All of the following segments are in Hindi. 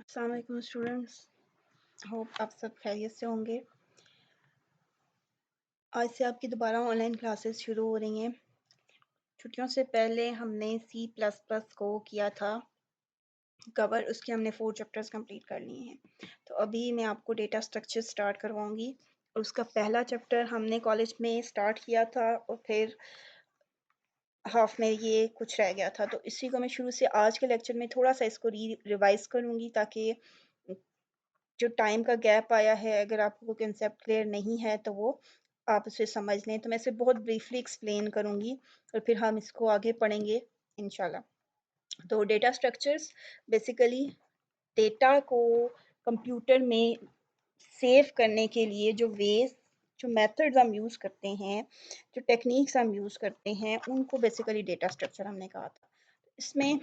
अस्सलाम वालेकुम स्टूडेंट्स, होप आप सब खैरियत से होंगे। आज से आपकी दोबारा ऑनलाइन क्लासेस शुरू हो रही हैं। छुट्टियों से पहले हमने C++ को किया था कवर, उसके हमने 4 चैप्टर्स कंप्लीट कर लिए हैं। तो अभी मैं आपको डेटा स्ट्रक्चर स्टार्ट करवाऊंगी और उसका पहला चैप्टर हमने कॉलेज में स्टार्ट किया था और फिर हाफ में ये कुछ रह गया था। तो इसी को मैं शुरू से आज के लेक्चर में थोड़ा सा इसको रिवाइज करूँगी ताकि जो टाइम का गैप आया है, अगर आपको कंसेप्ट क्लियर नहीं है तो वो आप उसे समझ लें। तो मैं इसे बहुत ब्रीफली एक्सप्लेन करूँगी और फिर हम इसको आगे पढ़ेंगे इंशाल्लाह। तो डेटा स्ट्रक्चर्स बेसिकली डेटा को कंप्यूटर में सेव करने के लिए जो मेथड्स हम यूज़ करते हैं, जो टेक्निक्स हम यूज़ करते हैं, उनको बेसिकली डेटा स्ट्रक्चर हमने कहा था। इसमें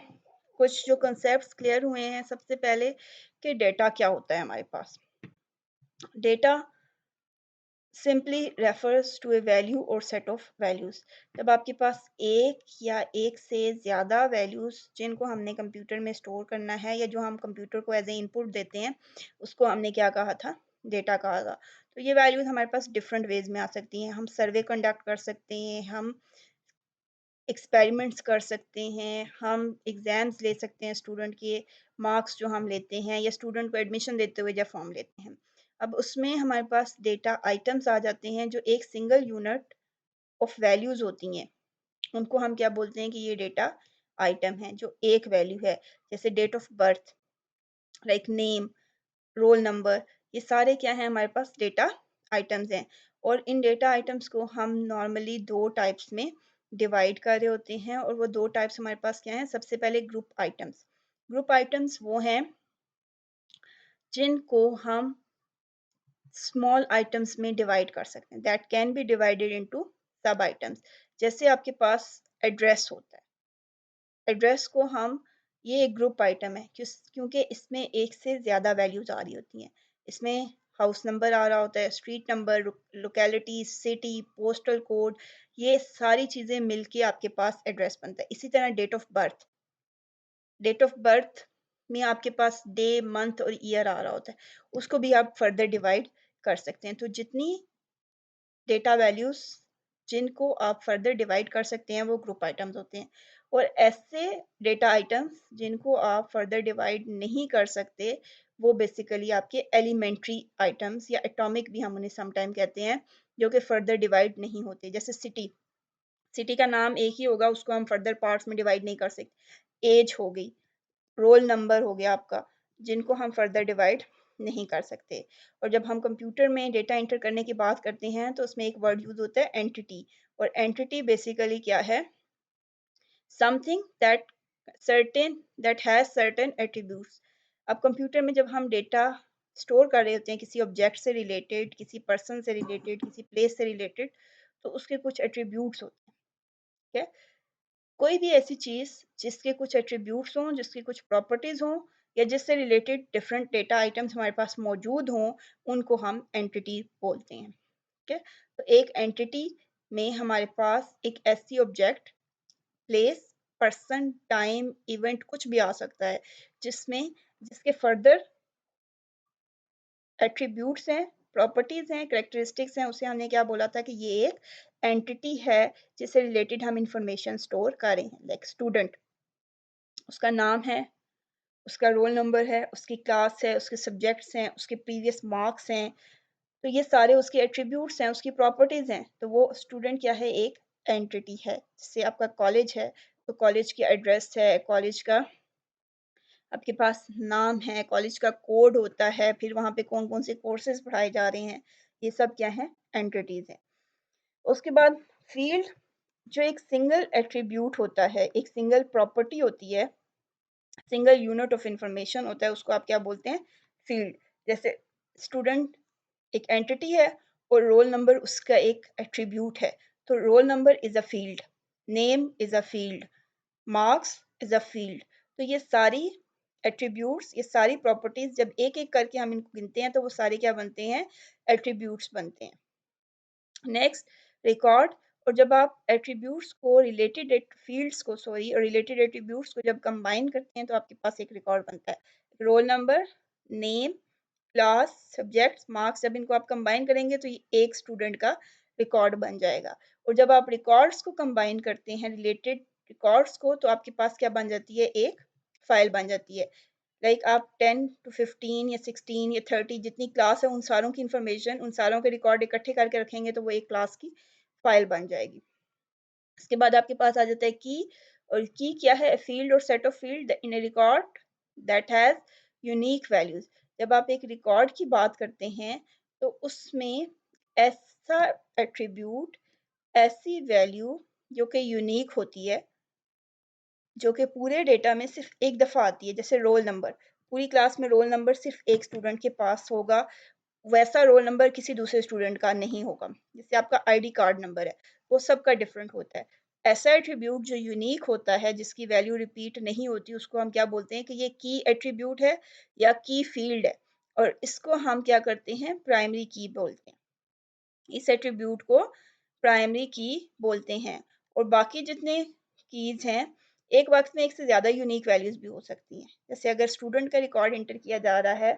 कुछ जो कंसेप्ट्स क्लियर हुए हैं सबसे पहले कि डेटा क्या होता है हमारे पास। Data simply refers to a value और सेट ऑफ वैल्यूज। जब आपके पास एक या एक से ज़्यादा वैल्यूज जिनको हमने कंप्यूटर में स्टोर करना है या जो हम कंप्यूटर को एज ए इनपुट देते हैं, उसको हमने क्या कहा था, डेटा कहा था। तो ये वैल्यूज हमारे पास डिफरेंट वेज में आ सकती हैं। हम सर्वे कंडक्ट कर सकते हैं, हम एक्सपेरिमेंट्स कर सकते हैं, हम एग्ज़ाम्स ले सकते हैं, स्टूडेंट के मार्क्स जो हम लेते हैं या स्टूडेंट को एडमिशन देते हुए जब फॉर्म लेते हैं। अब उसमें हमारे पास डेटा आइटम्स आ जाते हैं जो एक सिंगल यूनिट ऑफ वैल्यूज़ होती हैं। उनको हम क्या बोलते हैं कि ये डेटा आइटम है जो एक वैल्यू है। जैसे date of birth, like name, roll number, ये सारे क्या हैं हमारे पास डेटा आइटम्स हैं। और इन डेटा आइटम्स को हम नॉर्मली दो टाइप्स में डिवाइड कर रहे होते हैं और वो दो टाइप्स हमारे पास क्या हैं। सबसे पहले ग्रुप आइटम्स। ग्रुप आइटम्स वो हैं जिनको हम स्मॉल आइटम्स में डिवाइड कर सकते हैं, that can be divided into सब आइटम्स। जैसे आपके पास एड्रेस होता है, एड्रेस को हम, ये एक ग्रुप आइटम है क्योंकि इसमें एक से ज़्यादा वैल्यूज आ रही होती हैं। इसमें हाउस नंबर आ रहा होता है, street number, locality, city, postal code, ये सारी चीज़ें मिलके आपके पास एड्रेस बनता है। इसी तरह date of birth, date of birth में आपके पास डे, मंथ और ईयर आ रहा होता है, उसको भी आप फर्दर डिवाइड कर सकते हैं। तो जितनी डेटा वैल्यूज जिनको आप फर्दर डिवाइड कर सकते हैं वो ग्रुप आइटम्स होते हैं। और ऐसे डेटा आइटम्स जिनको आप फर्दर डिवाइड नहीं कर सकते वो बेसिकली आपके एलिमेंट्री आइटम्स या एटॉमिक भी हम उन्हें समटाइम कहते हैं, जो कि फर्दर डिवाइड नहीं होते। जैसे सिटी, सिटी का नाम एक ही होगा, उसको हम फर्दर पार्ट्स में डिवाइड नहीं कर सकते। एज हो गई, रोल नंबर हो गया आपका, जिनको हम फर्दर डिवाइड नहीं कर सकते। और जब हम कंप्यूटर में डेटा एंटर करने की बात करते हैं तो उसमें एक वर्ड यूज होता है एंटिटी। और एंटिटी बेसिकली क्या है, something that has certain attributes. अब कंप्यूटर में जब हम डेटा स्टोर कर रहे होते हैं किसी ऑब्जेक्ट से रिलेटेड, किसी पर्सन से रिलेटेड, किसी प्लेस से रिलेटेड, तो उसके कुछ एट्रीब्यूट्स होते हैं। ठीक है, कोई भी ऐसी चीज़ जिसके कुछ एट्रीब्यूट्स हों, जिसकी कुछ प्रॉपर्टीज़ हों या जिससे रिलेटेड डिफरेंट डेटा आइटम्स हमारे पास मौजूद हों, उनको हम एंटिटी बोलते हैं। ठीक है, तो एक एंटिटी में हमारे पास एक ऐसी object, place, person, time, event कुछ भी आ सकता है जिसमें जिसके फर्दर एट्रीब्यूट्स हैं, प्रॉपर्टीज़ हैं, कैरेक्टरिस्टिक्स हैं, उसे हमने क्या बोला था कि ये एक एंटिटी है जिससे रिलेटेड हम इंफॉर्मेशन स्टोर कर रहे हैं। लाइक स्टूडेंट, उसका नाम है, उसका रोल नंबर है, उसकी क्लास है, उसके सब्जेक्ट्स हैं, उसके प्रीवियस मार्क्स हैं, तो ये सारे उसके एट्रीब्यूट्स हैं, उसकी प्रॉपर्टीज़ हैं। तो वो स्टूडेंट क्या है, एक एंटिटी है। जैसे आपका कॉलेज है तो कॉलेज की एड्रेस है, कॉलेज का आपके पास नाम है, कॉलेज का कोड होता है, फिर वहाँ पे कौन कौन से कोर्सेज पढ़ाए जा रहे हैं, ये सब क्या है, एंटिटीज़ हैं। उसके बाद फील्ड, जो एक सिंगल एट्रीब्यूट होता है, एक सिंगल प्रॉपर्टी होती है, सिंगल यूनिट ऑफ इंफॉर्मेशन होता है, उसको आप क्या बोलते हैं, फील्ड। जैसे स्टूडेंट एक एंटिटी है और रोल नंबर उसका एक एट्रीब्यूट है, तो roll number is a field, name is a field, marks is a field. तो ये सारी एट्रीब्यूट्स, ये सारी प्रॉपर्टीज जब एक एक करके हम इनको गिनते हैं तो वो सारे क्या बनते हैं, एट्रीब्यूट्स बनते हैं। Next, record. और जब आप एट्रीब्यूट्स को रिलेटेड फील्ड्स को, सॉरी, रिलेटेड एट्रीब्यूट्स को जब कंबाइन करते हैं तो आपके पास एक रिकॉर्ड बनता है। Roll number, name, class, subjects, marks, जब इनको आप कंबाइन करेंगे तो ये एक स्टूडेंट का रिकॉर्ड बन जाएगा। और जब आप रिकॉर्ड्स को कंबाइन करते हैं, रिलेटेड रिकॉर्ड्स को, तो आपके पास क्या बन जाती है, एक फाइल बन जाती है। लाइक आप 10 to 15 या 16 या 30 जितनी क्लास है उन सारों की इंफॉर्मेशन, उन सारों के रिकॉर्ड इकट्ठे करके रखेंगे तो वो एक क्लास की फाइल बन जाएगी। इसके बाद आपके पास आ जाता है की। और की क्या है, फील्ड और set of field in A record that has unique values. जब आप एक रिकॉर्ड की बात करते हैं तो उसमें ऐसा एट्रीब्यूट, ऐसी वैल्यू जो कि यूनिक होती है, जो कि पूरे डेटा में सिर्फ एक दफ़ा आती है। जैसे रोल नंबर, पूरी क्लास में रोल नंबर सिर्फ एक स्टूडेंट के पास होगा, वैसा रोल नंबर किसी दूसरे स्टूडेंट का नहीं होगा। जैसे आपका आईडी कार्ड नंबर है, वो सबका डिफरेंट होता है। ऐसा एट्रीब्यूट जो यूनिक होता है, जिसकी वैल्यू रिपीट नहीं होती, उसको हम क्या बोलते हैं कि ये की एट्रीब्यूट है या की फील्ड है। और इसको हम क्या करते हैं, प्राइमरी की बोलते हैं। इस एट्रीब्यूट को प्राइमरी की बोलते हैं। और बाकी जितने कीज हैं, एक वक्त में एक से ज़्यादा यूनिक वैल्यूज़ भी हो सकती हैं। जैसे अगर स्टूडेंट का रिकॉर्ड इंटर किया जा रहा है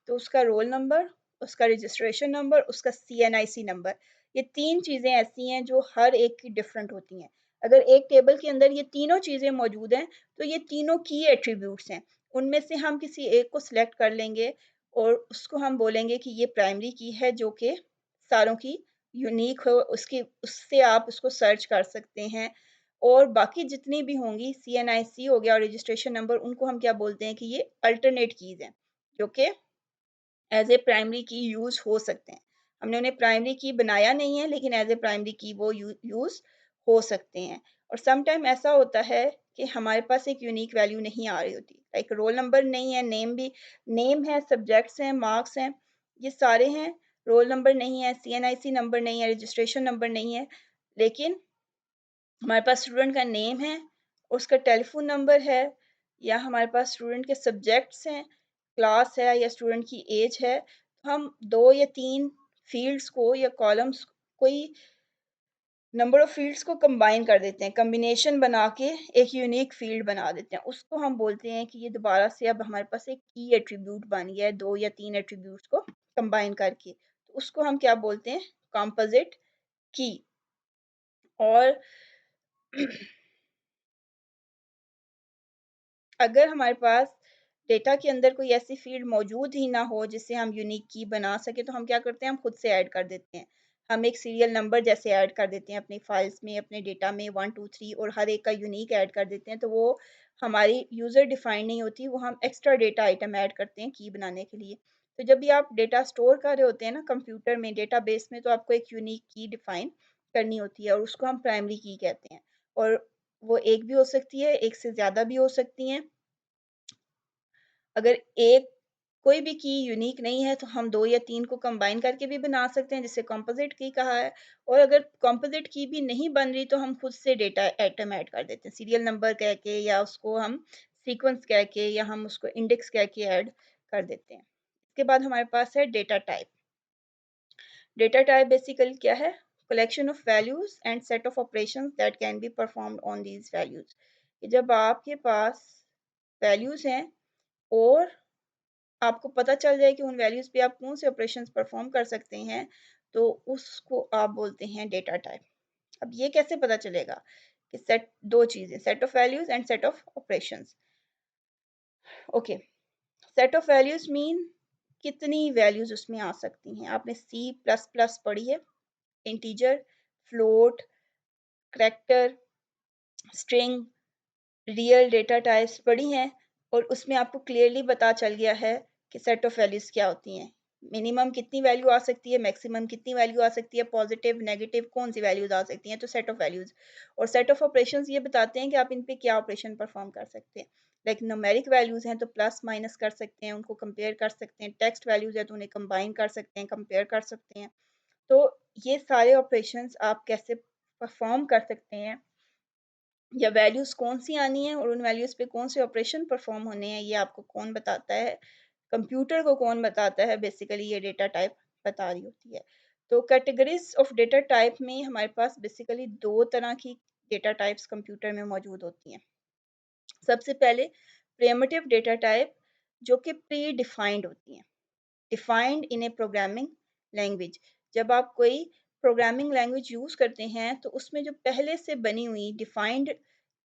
तो उसका रोल नंबर, उसका रजिस्ट्रेशन नंबर, उसका CNIC नंबर, ये तीन चीज़ें ऐसी हैं जो हर एक की डिफरेंट होती हैं। अगर एक टेबल के अंदर ये तीनों चीज़ें मौजूद हैं तो ये तीनों की एट्रीब्यूट्स हैं। उनमें से हम किसी एक को सिलेक्ट कर लेंगे और उसको हम बोलेंगे कि ये प्राइमरी की है, जो कि सारों की यूनिक हो, उसकी उससे आप उसको सर्च कर सकते हैं। और बाकी जितनी भी होंगी, CNIC हो गया और रजिस्ट्रेशन नंबर, उनको हम क्या बोलते हैं कि ये अल्टरनेट कीज़ हैं, जो कि एज़ ए प्राइमरी की यूज़ हो सकते हैं। हमने उन्हें प्राइमरी की बनाया नहीं है, लेकिन एज़ ए प्राइमरी की वो यूज़ हो सकते हैं। और सम टाइम ऐसा होता है कि हमारे पास एक यूनिक वैल्यू नहीं आ रही होती, लाइक रोल नंबर नहीं है, नेम भी, नेम है, सब्जेक्ट्स हैं, मार्क्स हैं, ये सारे हैं। रोल नंबर नहीं है, CNIC नंबर नहीं है, रजिस्ट्रेशन नंबर नहीं है, लेकिन हमारे पास स्टूडेंट का नेम है, उसका टेलीफ़ोन नंबर है, या हमारे पास स्टूडेंट के सब्जेक्ट्स हैं, क्लास है, या स्टूडेंट की एज है। तो हम 2 या 3 फ़ील्ड्स को या कॉलम्स, कोई नंबर ऑफ़ फ़ील्ड्स को कंबाइन कर देते हैं, कॉम्बिनेशन बना के एक यूनिक फ़ील्ड बना देते हैं। उसको हम बोलते हैं कि ये दोबारा से अब हमारे पास एक की एट्रीब्यूट बन गया है, 2 या 3 एट्रीब्यूट्स को कंबाइन करके। तो उसको हम क्या बोलते हैं, कंपोज़िट की। और अगर हमारे पास डेटा के अंदर कोई ऐसी फ़ील्ड मौजूद ही ना हो जिससे हम यूनिक की बना सकें, तो हम क्या करते हैं, हम खुद से ऐड कर देते हैं। हम एक सीरियल नंबर जैसे ऐड कर देते हैं अपनी फ़ाइल्स में, अपने डेटा में 1, 2, 3, और हर एक का यूनिक ऐड कर देते हैं। तो वो हमारी यूज़र डिफ़ाइंड नहीं होती, वो हम एक्स्ट्रा डेटा आइटम ऐड करते हैं की बनाने के लिए। तो जब भी आप डेटा स्टोर कर रहे होते हैं ना कंप्यूटर में, डेटाबेस में, तो आपको एक यूनिक की डिफ़ाइन करनी होती है और उसको हम प्राइमरी की कहते हैं। और वो एक भी हो सकती है, एक से ज़्यादा भी हो सकती हैं। अगर एक कोई भी की यूनिक नहीं है तो हम 2 या 3 को कंबाइन करके भी बना सकते हैं, जिसे कंपोज़िट की कहा है। और अगर कंपोज़िट की भी नहीं बन रही तो हम खुद से डेटा आइटम ऐड कर देते हैं, सीरियल नंबर कह के, या उसको हम सीक्वेंस कह के, या हम उसको इंडेक्स कह के ऐड कर देते हैं। इसके बाद हमारे पास है data type. Data type basically क्या है? Collection of values and set of operations that can be performed on these values. कि जब आपके पास वैल्यूज़ हैं और आपको पता चल जाए कि उन वैल्यूज़ पे आप कौन से ऑपरेशंस परफॉर्म कर सकते हैं, तो उसको आप बोलते हैं डेटा टाइप। अब ये कैसे पता चलेगा? कि सेट, 2 चीज़ें, set of values and set of operations. Okay, set of values mean कितनी वैल्यूज़ उसमें आ सकती हैं। आपने सी प्लस प्लस पढ़ी है, integer, float, character, string, real data types पढ़ी हैं, और उसमें आपको क्लियरली पता चल गया है कि सेट ऑफ वैल्यूज़ क्या होती हैं। मिनिमम कितनी वैल्यू आ सकती है, मैक्सिमम कितनी वैल्यू आ सकती है, पॉजिटिव, नेगेटिव कौन सी वैल्यूज़ आ सकती हैं, तो सेट ऑफ वैल्यूज़। और सेट ऑफ ऑपरेशंस ये बताते हैं कि आप इन पे क्या ऑपरेशन परफॉर्म कर सकते हैं। लाइक न्यूमेरिक वैल्यूज़ हैं तो प्लस माइनस कर सकते हैं, उनको कंपेयर कर सकते हैं। टेक्स्ट वैल्यूज़ है तो उन्हें कंबाइन कर सकते हैं, कंपेयर कर सकते हैं। तो ये सारे ऑपरेशंस आप कैसे परफॉर्म कर सकते हैं, या वैल्यूज़ कौन-सी आनी है और उन वैल्यूज़ पे कौन से ऑपरेशन परफ़ॉर्म होने हैं, ये आपको कौन बताता है? कंप्यूटर को कौन बताता है? बेसिकली ये डेटा टाइप बता रही होती है। तो कैटेगरीज़ ऑफ डेटा टाइप में हमारे पास बेसिकली 2 तरह की डेटा टाइप्स कंप्यूटर में मौजूद होती हैं। सबसे पहले प्रिमिटिव डेटा टाइप, जो कि प्री डिफाइंड होती हैं, defined in A programming language. जब आप कोई प्रोग्रामिंग लैंग्वेज यूज़ करते हैं तो उसमें जो पहले से बनी हुई डिफाइंड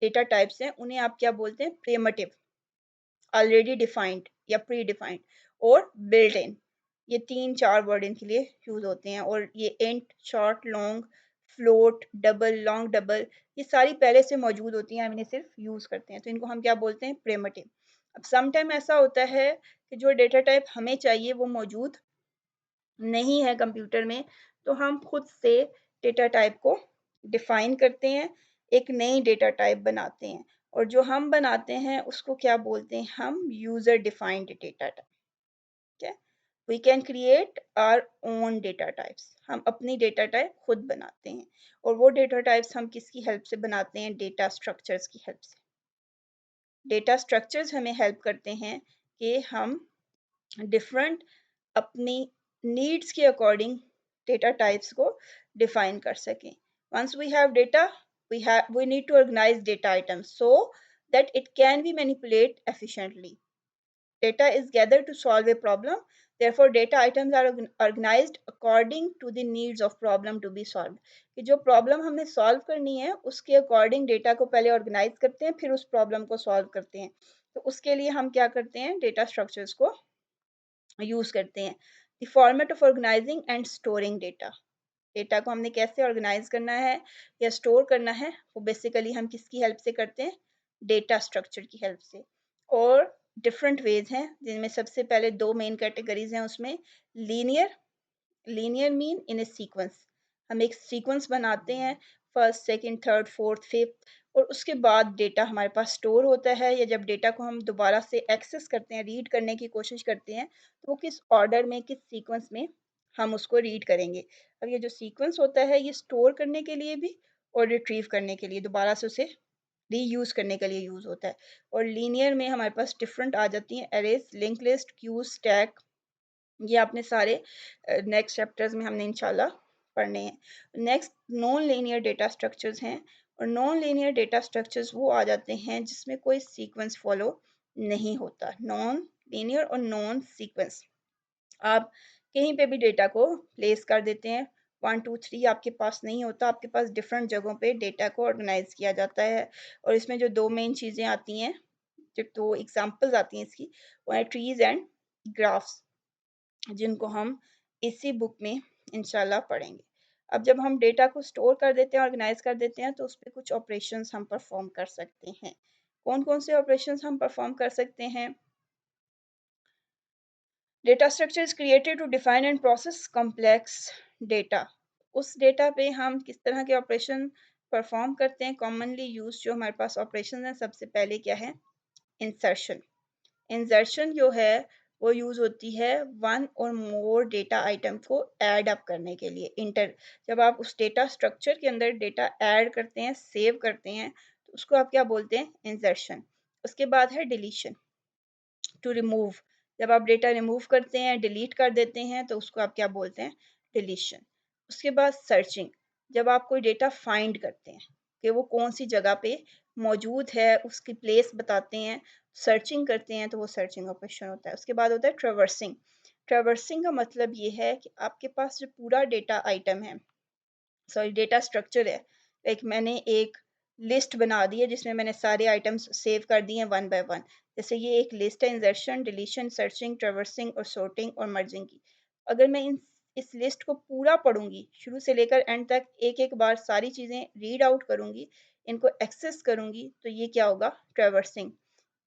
डेटा टाइप्स हैं उन्हें आप क्या बोलते हैं, प्रिमिटिव, ऑलरेडी डिफाइंड या प्री डिफाइंड और बिल्ट इन। ये 3-4 वर्ड इनके लिए यूज़ होते हैं। और ये int, short, long, float, double, long double, ये सारी पहले से मौजूद होती हैं, हम इन्हें सिर्फ यूज़ करते हैं, तो इनको हम क्या बोलते हैं, प्रिमिटिव। अब सम टाइम ऐसा होता है कि जो डेटा टाइप हमें चाहिए वो मौजूद नहीं है कंप्यूटर में, तो हम खुद से डेटा टाइप को डिफाइन करते हैं, एक नई डेटा टाइप बनाते हैं, और जो हम बनाते हैं उसको क्या बोलते हैं, हम यूजर डिफाइंड डेटा टाइप। ठीक है, we can create our own data types, हम अपनी डेटा टाइप खुद बनाते हैं। और वो डेटा टाइप्स हम किसकी हेल्प से बनाते हैं, डेटा स्ट्रक्चर्स की हेल्प से। डेटा स्ट्रक्चर्स हमें हेल्प करते हैं कि हम डिफरेंट अपनी नीड्स के अकॉर्डिंग डेटा टाइप्स को डिफाइन कर सकें। Once we have data, we need to organize data items so that it can be manipulated efficiently. Data is gathered to solve a problem, therefore data items are organized according to the needs of problem to be solved. कि जो प्रॉब्लम हमें सॉल्व करनी है उसके अकॉर्डिंग डेटा को पहले ऑर्गेनाइज करते हैं, फिर उस प्रॉब्लम को सॉल्व करते हैं। तो उसके लिए हम क्या करते हैं, डेटा स्ट्रक्चर्स को यूज करते हैं। The format of organising and storing data, data को हमने कैसे ऑर्गेनाइज करना है या स्टोर करना है, वो बेसिकली हम किसकी हेल्प से करते हैं, डेटा स्ट्रक्चर की हेल्प से। और डिफरेंट वेज हैं जिनमें सबसे पहले दो मेन कैटेगरीज हैं उसमें, linear, linear mean in A sequence, हम एक सीक्वेंस बनाते हैं, first, second, third, fourth, fifth, और उसके बाद डेटा हमारे पास स्टोर होता है, या जब डेटा को हम दोबारा से एक्सेस करते हैं, रीड करने की कोशिश करते हैं, तो वो किस ऑर्डर में, किस सीक्वेंस में हम उसको रीड करेंगे। अब ये जो सीक्वेंस होता है ये स्टोर करने के लिए भी और रिट्रीव करने के लिए, दोबारा से उसे रीयूज करने के लिए यूज होता है। और लीनियर में हमारे पास डिफरेंट आ जाती हैं, arrays, link list, queues, stack, ये आपने सारे नेक्स्ट चैप्टर्स में हमने इंशाल्लाह पढ़ने हैं। Next non linear data structures हैं, और नॉन लीनियर डेटा स्ट्रक्चर्स वो आ जाते हैं जिसमें कोई सीक्वेंस फॉलो नहीं होता। नॉन लीनियर और नॉन सीक्वेंस, आप कहीं पे भी डेटा को प्लेस कर देते हैं, 1 2 3 आपके पास नहीं होता, आपके पास डिफरेंट जगहों पे डेटा को ऑर्गेनाइज किया जाता है। और इसमें जो दो मेन चीज़ें आती हैं, जो दो एग्जांपल्स आती हैं इसकी, वो है ट्रीज एंड ग्राफ्स, जिनको हम इसी बुक में इंशाल्लाह पढ़ेंगे। अब जब हम डेटा को स्टोर कर देते हैं, ऑर्गेनाइज कर देते हैं, तो उस पर कुछ ऑपरेशंस हम परफॉर्म कर सकते हैं। कौन कौन से ऑपरेशंस हम परफॉर्म कर सकते हैं, data structure is created to define and process complex data. उस डेटा पे हम किस तरह के ऑपरेशन परफॉर्म करते हैं, कॉमनली यूज जो हमारे पास ऑपरेशन है, सबसे पहले क्या है, इंसर्शन। इंसर्शन जो है वो यूज होती है वन और मोर डेटा आइटम को ऐड अप करने के लिए। इंटर, जब आप उस डेटा स्ट्रक्चर के अंदर डेटा ऐड करते हैं, सेव करते हैं, तो उसको आप क्या बोलते हैं, इंसर्शन। उसके बाद है डिलीशन, टू रिमूव, जब आप डेटा रिमूव करते हैं, डिलीट कर देते हैं, तो उसको आप क्या बोलते हैं, डिलीशन। उसके बाद सर्चिंग, जब आप कोई डेटा फाइंड करते हैं कि वो कौन सी जगह पे मौजूद है, उसकी प्लेस बताते हैं, सर्चिंग करते हैं, तो वो सर्चिंग ऑपरेशन होता है। उसके बाद होता है ट्रेवर्सिंग। ट्रेवर्सिंग का मतलब ये है कि आपके पास जो पूरा डेटा आइटम है, सॉरी डेटा स्ट्रक्चर है, लाइक मैंने एक लिस्ट बना दी है जिसमें मैंने सारे आइटम्स सेव कर दिए हैं वन बाय वन। जैसे ये एक लिस्ट है, इंसर्शन, डिलीशन, सर्चिंग, ट्रेवर्सिंग और सॉर्टिंग और मर्जिंग की। अगर मैं इस लिस्ट को पूरा पढ़ूंगी शुरू से लेकर एंड तक, एक एक बार सारी चीज़ें रीड आउट करूंगी, इनको एक्सेस करूंगी, तो ये क्या होगा, traversing.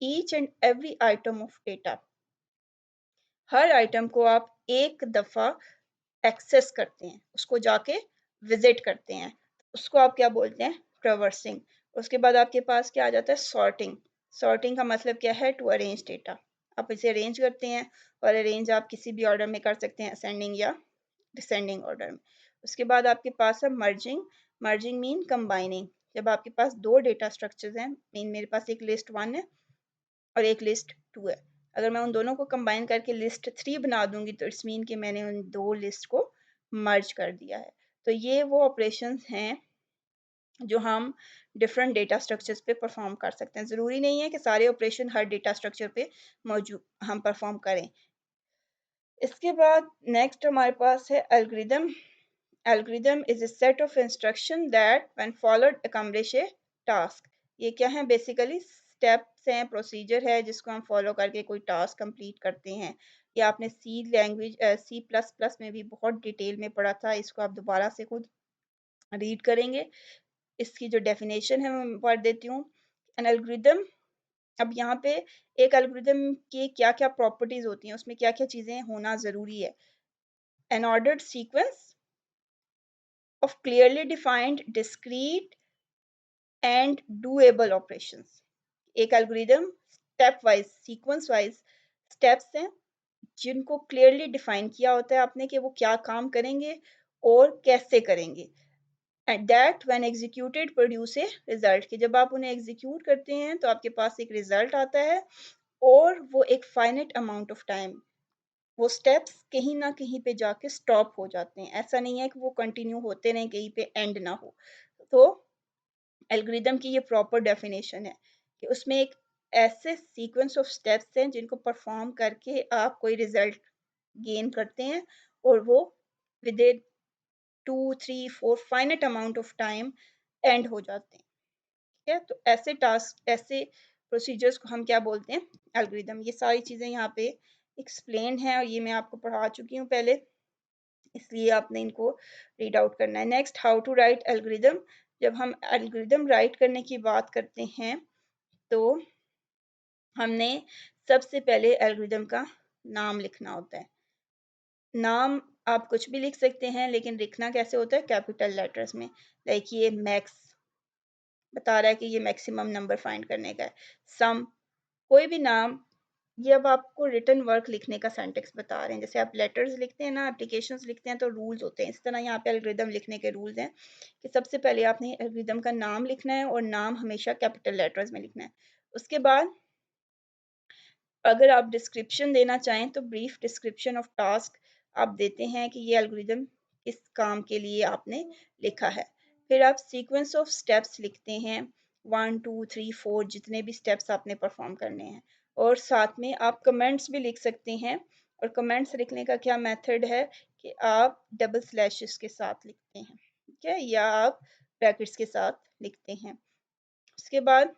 Each and every item of data, her item को आप एक दफ़ा एक्सेस करते हैं, उसको जाके विजिट करते हैं, उसको आप क्या बोलते हैं, ट्रेवर्सिंग। उसके बाद आपके पास क्या आ जाता है, सॉर्टिंग। सॉर्टिंग का मतलब क्या है, टू अरेंज डेटा, आप इसे अरेंज करते हैं, और अरेंज आप किसी भी ऑर्डर में कर सकते हैं, असेंडिंग या डिसेंडिंग ऑर्डर में। उसके बाद आपके पास है मर्जिंग। मर्जिंग मीन कंबाइनिंग, जब आपके पास दो डेटा स्ट्रक्चर्स हैं, मीन मेरे पास एक लिस्ट वन है और एक लिस्ट टू है, अगर मैं उन दोनों को कंबाइन करके लिस्ट थ्री बना दूंगी, तो इट्स मीन कि मैंने उन दो लिस्ट को मर्ज कर दिया है। तो ये वो ऑपरेशंस हैं जो हम डिफरेंट डेटा स्ट्रक्चर्स पे परफॉर्म कर सकते हैं। ज़रूरी नहीं है कि सारे ऑपरेशन हर डेटा स्ट्रक्चर पे मौजूद हम परफॉर्म करें। इसके बाद नेक्स्ट हमारे पास है algorithm. Algorithm is a set of instruction that when followed accomplish A task. ये क्या है? बेसिकली स्टेप्स हैं, प्रोसीजर है जिसको हम फॉलो करके कोई टास्क कंप्लीट करते हैं। या आपने सी लैंग्वेज सी प्लस प्लस में भी बहुत डिटेल में पढ़ा था, इसको आप दोबारा से खुद रीड करेंगे। इसकी जो डेफिनेशन है मैं पढ़ देती हूँ। एन एल्गोरिदम, अब यहाँ पे एक एल्गोरिदम की क्या-क्या प्रॉपर्टीज होती हैं, उसमें क्या-क्या चीज़ें होना ज़रूरी है। N ordered sequence of clearly defined discrete and doable operations। एक algorithm step wise sequence wise steps हैं जिनको क्लियरली डिफाइन किया होता है आपने कि वो क्या काम करेंगे और कैसे करेंगे। And that when executed produce a result, कि जब आप उन्हें एग्जीक्यूट करते हैं तो आपके पास एक रिजल्ट आता है और वो एक फाइनेट अमाउंट ऑफ टाइम, वो स्टेप्स कहीं ना कहीं पे जाके स्टॉप हो जाते हैं। ऐसा नहीं है कि वो कंटिन्यू होते रहें, कहीं पे एंड ना हो। तो एल्गोरिदम की ये प्रॉपर डेफिनेशन है कि उसमें एक ऐसे सीक्वेंस ऑफ स्टेप्स हैं जिनको परफॉर्म करके आप कोई रिजल्ट गेन करते हैं और वो within 2 3 4 finite amount of time and हो जाते हैं। ठीक है, तो ऐसे टास्क, ऐसे प्रोसीजर्स को हम क्या बोलते हैं? एल्गोरिदम। ये सारी चीज़ें यहाँ पे एक्सप्लेन है और ये मैं आपको पढ़ा चुकी हूँ पहले, इसलिए आपने इनको रीड आउट करना है। Next, how to write algorithm. जब हम एल्गोरिदम राइट करने की बात करते हैं तो हमने सबसे पहले एल्गोरिदम का नाम लिखना होता है। नाम आप कुछ भी लिख सकते हैं, लेकिन लिखना कैसे होता है? कैपिटल लेटर्स में। लाइक ये मैक्स बता रहा है कि ये मैक्सिमम नंबर फाइंड करने का है। सम, कोई भी नाम, ये अब आपको रिटन वर्क लिखने का सिंटेक्स बता रहे हैं। जैसे आप लेटर्स लिखते हैं ना, एप्लीकेशंस लिखते हैं तो रूल्स होते हैं, इस तरह यहाँ पे एल्गोरिदम लिखने के रूल्स हैं कि सबसे पहले आपने एल्गोरिदम का नाम लिखना है और नाम हमेशा कैपिटल लेटर्स में लिखना है। उसके बाद अगर आप डिस्क्रिप्शन देना चाहें तो ब्रीफ डिस्क्रिप्शन ऑफ टास्क आप देते हैं कि ये एल्गोरिदम किस काम के लिए आपने लिखा है। फिर आप सीक्वेंस ऑफ स्टेप्स लिखते हैं, 1 2 3 4 जितने भी स्टेप्स आपने परफॉर्म करने हैं। और साथ में आप कमेंट्स भी लिख सकते हैं। और कमेंट्स लिखने का क्या मेथड है कि आप डबल स्लैशेस के साथ लिखते हैं, ठीक है, या आप ब्रैकेट्स के साथ लिखते हैं। उसके बाद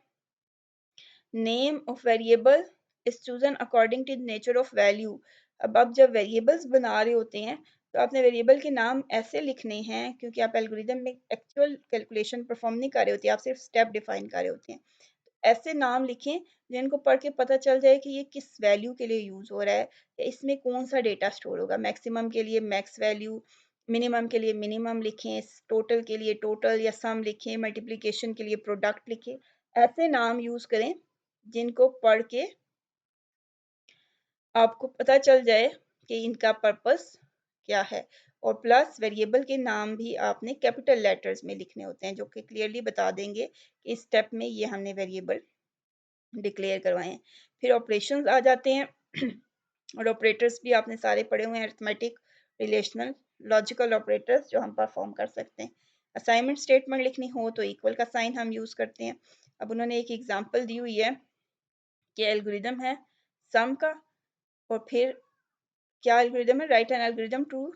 name of variable is chosen according to nature of value. अब आप जब वेरिएबल्स बना रहे होते हैं तो आपने वेरिएबल के नाम ऐसे लिखने हैं, क्योंकि आप एल्गोरिदम में एक्चुअल कैलकुलेशन परफॉर्म नहीं कर रहे होते, आप सिर्फ स्टेप डिफाइन कर रहे होते हैं। ऐसे नाम लिखें जिनको पढ़ के पता चल जाए कि ये किस वैल्यू के लिए यूज हो रहा है, या इसमें कौन सा डेटा स्टोर होगा। मैक्सिमम के लिए मैक्स वैल्यू, मिनिमम के लिए मिनिमम लिखें, टोटल के लिए टोटल या सम लिखें, मल्टीप्लिकेशन के लिए प्रोडक्ट लिखें। ऐसे नाम यूज करें जिनको पढ़ के आपको पता चल जाए कि इनका पर्पस क्या है। और प्लस वेरिएबल के नाम भी आपने कैपिटल लेटर्स में लिखने होते हैं, जो कि क्लियरली बता देंगे कि इस स्टेप में ये हमने वेरिएबल डिक्लेयर करवाए हैं। फिर ऑपरेशंस आ जाते हैं और ऑपरेटर्स भी आपने सारे पढ़े हुए हैं, अरिथमेटिक, रिलेशनल, लॉजिकल ऑपरेटर्स जो हम परफॉर्म कर सकते हैं। असाइनमेंट स्टेटमेंट लिखनी हो तो इक्वल का साइन हम यूज़ करते हैं। अब उन्होंने एक एग्जांपल दी हुई है कि एल्गोरिदम है सम का, और फिर क्या एल्गोरिदम है? Write an algorithm to,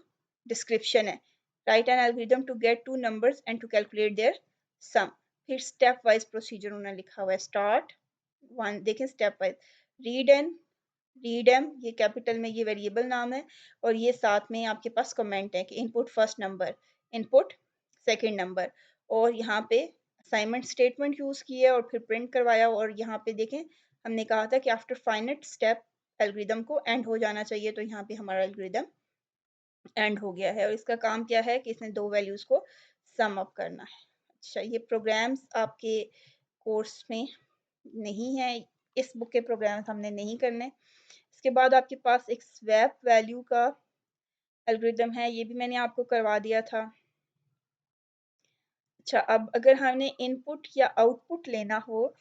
description है, write an algorithm to get two numbers and to calculate their sum. फिर स्टेप वाइज प्रोसीजर उन्होंने लिखा हुआ है। स्टार्ट वन, देखें step wise, read N, read M, ये कैपिटल में ये वेरिएबल नाम है, और ये साथ में आपके पास कमेंट है कि input first number, input second number. और यहाँ पे असाइनमेंट स्टेटमेंट यूज की है और फिर प्रिंट करवाया। और यहाँ पे देखें हमने कहा था कि आफ्टर फाइनेट स्टेप एल्गोरिदम को एंड हो जाना चाहिए, तो यहाँ पे हमारा एल्गोरिदम एंड हो गया है। और इसका काम क्या है कि इसने दो वैल्यूज को सम अप करना है। अच्छा, ये प्रोग्राम्स आपके कोर्स में नहीं है, इस बुक के प्रोग्राम्स हमने नहीं करने। इसके बाद आपके पास एक स्वैप वैल्यू का एल्गोरिदम है, ये भी मैंने आपको करवा दिया था। अच्छा, अब अगर हमने इनपुट या आउटपुट लेना हो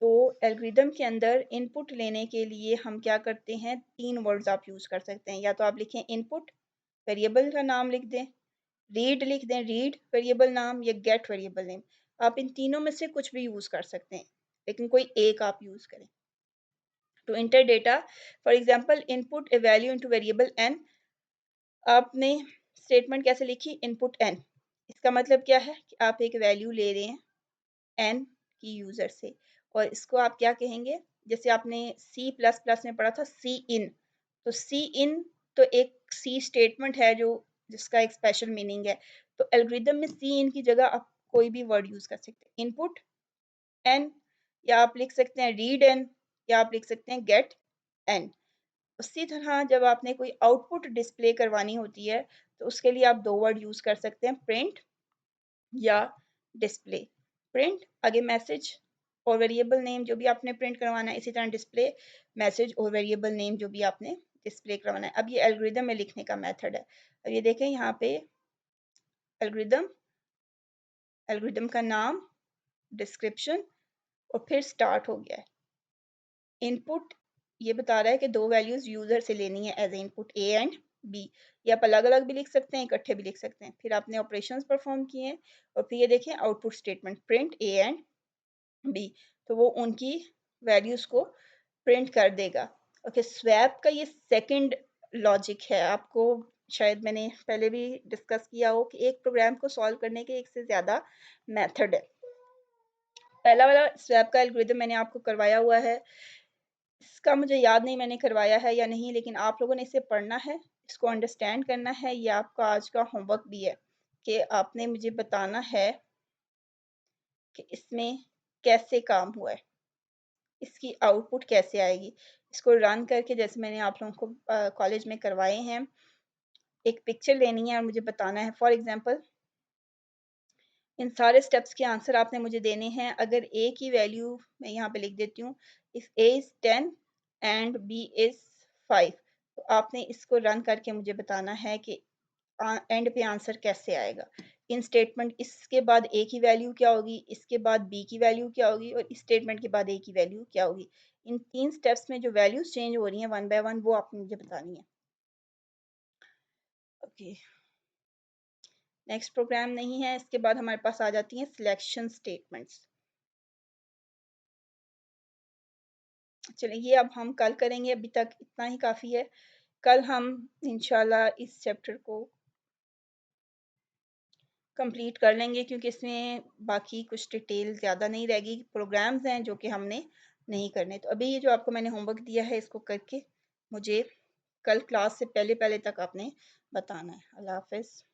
तो एल्गोरिदम के अंदर इनपुट लेने के लिए हम क्या करते हैं? 3 वर्ड्स आप यूज़ कर सकते हैं। या तो आप लिखें इनपुट, वेरिएबल का नाम लिख दें, रीड लिख दें, रीड वेरिएबल नाम, या गेट वेरिएबल नेम। आप इन तीनों में से कुछ भी यूज़ कर सकते हैं, लेकिन कोई एक आप यूज़ करें। To enter data, for example input a value into variable N, आपने स्टेटमेंट कैसे लिखी, इनपुट एन। इसका मतलब क्या है कि आप एक वैल्यू ले रहे हैं एन की यूज़र से, और इसको आप क्या कहेंगे, जैसे आपने सी प्लस प्लस में पढ़ा था सी इन, तो सी इन तो एक सी स्टेटमेंट है जो जिसका एक स्पेशल मीनिंग है, तो एल्गोरिदम में सी इन की जगह आप कोई भी वर्ड यूज़ कर सकते हैं, इनपुट एन, या आप लिख सकते हैं रीड एन, या आप लिख सकते हैं गेट एन। उसी तरह जब आपने कोई आउटपुट डिस्प्ले करवानी होती है, तो उसके लिए आप दो वर्ड यूज़ कर सकते हैं, प्रिंट या डिस्प्ले। प्रिंट आगे मैसेज और वेरिएबल नेम जो भी आपने प्रिंट करवाना है, इसी तरह डिस्प्ले मैसेज और वेरिएबल नेम जो भी आपने डिस्प्ले करवाना है। अब ये एल्गोरिदम में लिखने का मेथड है। अब ये देखें यहाँ पे एल्गोरिदम, एल्गोरिदम का नाम, डिस्क्रिप्शन और फिर स्टार्ट हो गया है। इनपुट ये बता रहा है कि दो वैल्यूज यूजर से लेनी है as input A and B. ये आप अलग अलग भी लिख सकते हैं, इकट्ठे भी लिख सकते हैं। फिर आपने ऑपरेशंस परफॉर्म किए हैं और फिर ये देखें output statement print A and B, तो वो उनकी वैल्यूज को प्रिंट कर देगा। ओके, स्वैप का ये सेकंड लॉजिक है। आपको शायद मैंने पहले भी डिस्कस किया हो कि एक प्रोग्राम को सॉल्व करने के एक से ज़्यादा मेथड है। पहला वाला स्वैप का एल्गोरिदम मैंने आपको करवाया हुआ है, इसका मुझे याद नहीं मैंने करवाया है या नहीं, लेकिन आप लोगों ने इसे पढ़ना है, इसको अंडरस्टैंड करना है। ये आपका आज का होमवर्क भी है कि आपने मुझे बताना है कि इसमें कैसे काम हुआ है, इसकी आउटपुट कैसे आएगी। इसको रन करके जैसे मैंने आप लोगों को कॉलेज में करवाए हैं, एक पिक्चर लेनी है और मुझे बताना है। फॉर एग्जांपल इन सारे स्टेप्स के आंसर आपने मुझे देने हैं। अगर ए की वैल्यू मैं यहाँ पे लिख देती हूँ, if A is 10 and B is 5, तो आपने इसको रन करके मुझे बताना है कि एंड पे आंसर कैसे आएगा। इन स्टेटमेंट इसके बाद ए की वैल्यू क्या होगी, इसके बाद बी की वैल्यू क्या होगी और इस स्टेटमेंट के बाद ए की वैल्यू क्या होगी। इन तीन स्टेप्स में जो वैल्यूज चेंज हो रही हैं वन बाय वन, वो आपने मुझे बतानी है। ओके, नेक्स्ट प्रोग्राम नहीं है, इसके बाद हमारे पास आ जाती हैं सिलेक्शन स्टेटमेंट्स। चलिए ये अब हम कल करेंगे, अभी तक इतना ही काफ़ी है। कल हम इंशाल्लाह इस चैप्टर को कंप्लीट कर लेंगे, क्योंकि इसमें बाकी कुछ डिटेल ज़्यादा नहीं रहेगी, प्रोग्राम्स हैं जो कि हमने नहीं करने। तो अभी ये जो आपको मैंने होमवर्क दिया है, इसको करके मुझे कल क्लास से पहले पहले तक आपने बताना है। अल्लाह हाफ़िज़।